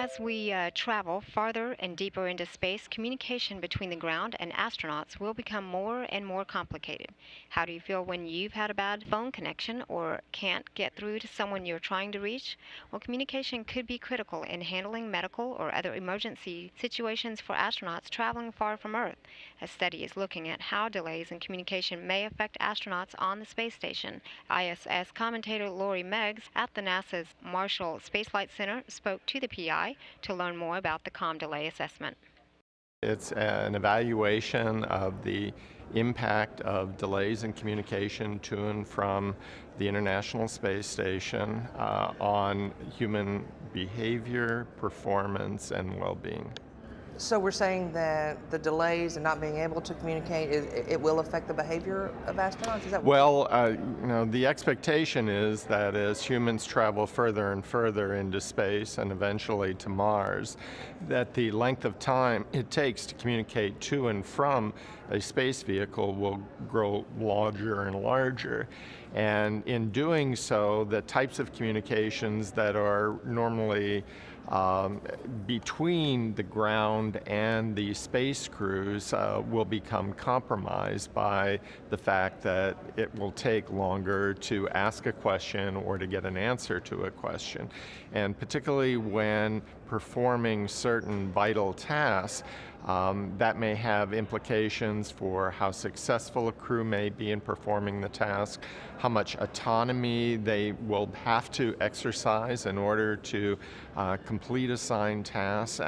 As we travel farther and deeper into space, communication between the ground and astronauts will become more and more complicated. How do you feel when you've had a bad phone connection or can't get through to someone you're trying to reach? Well, communication could be critical in handling medical or other emergency situations for astronauts traveling far from Earth. A study is looking at how delays in communication may affect astronauts on the space station. ISS commentator Lori Meggs at the NASA's Marshall Space Flight Center spoke to the PI to learn more about the comm delay assessment. It's an evaluation of the impact of delays in communication to and from the International Space Station on human behavior, performance, and well-being. So we're saying that the delays and not being able to communicate, it will affect the behavior of astronauts? Is that Well, the expectation is that as humans travel further and further into space and eventually to Mars, that the length of time it takes to communicate to and from a space vehicle will grow larger and larger. And in doing so, the types of communications that are normally between the ground and the space crews will become compromised by the fact that it will take longer to ask a question or to get an answer to a question. And particularly when performing certain vital tasks, that may have implications for how successful a crew may be in performing the task, how much autonomy they will have to exercise in order to complete assigned tasks,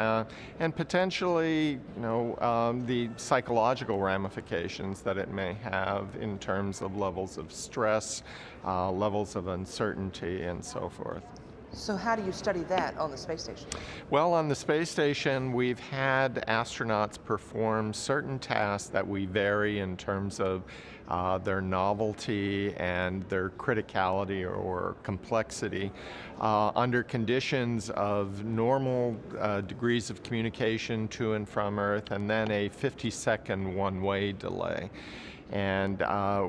and potentially, the psychological ramifications that it may have in terms of levels of stress, levels of uncertainty, and so forth. So how do you study that on the space station? Well, on the space station, we've had astronauts perform certain tasks that we vary in terms of their novelty and their criticality or complexity under conditions of normal degrees of communication to and from Earth, and then a 50-second one-way delay. And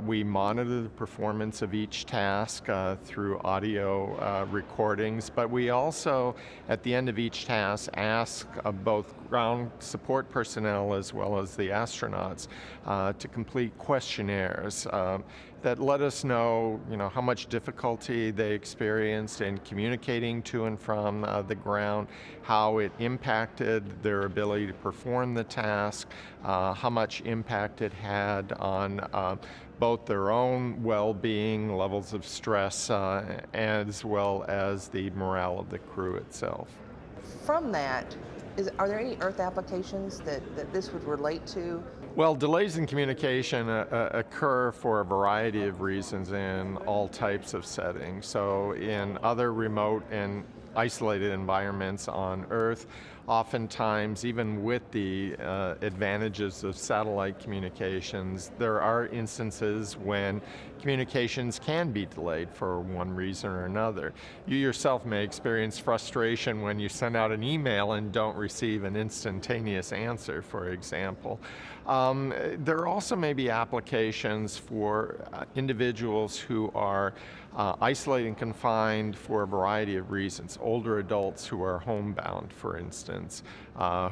we monitor the performance of each task through audio recordings, but we also, at the end of each task, ask both ground support personnel as well as the astronauts to complete questionnaires that let us know, how much difficulty they experienced in communicating to and from the ground, how it impacted their ability to perform the task, how much impact it had on both their own well-being, levels of stress, as well as the morale of the crew itself. From that, are there any Earth applications that this would relate to? Well, delays in communication occur for a variety of reasons in all types of settings. So in other remote and isolated environments on Earth, oftentimes, even with the advantages of satellite communications, there are instances when communications can be delayed for one reason or another. You yourself may experience frustration when you send out an email and don't receive an instantaneous answer, for example. There also may be applications for individuals who are isolated and confined for a variety of reasons. Older adults who are homebound, for instance,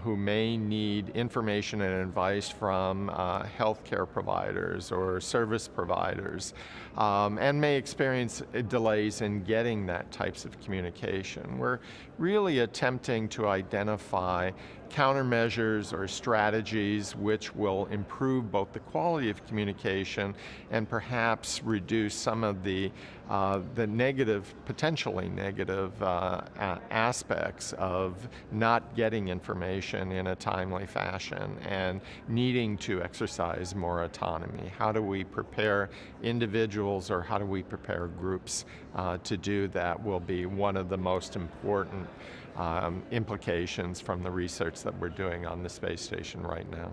who may need information and advice from healthcare providers or service providers, and may experience delays in getting that types of communication. We're really attempting to identify countermeasures or strategies which will improve both the quality of communication and perhaps reduce some of the negative, potentially negative aspects of not getting information in a timely fashion and needing to exercise more autonomy. How do we prepare individuals, or how do we prepare groups to do that will be one of the most important implications from the research that we're doing on the space station right now.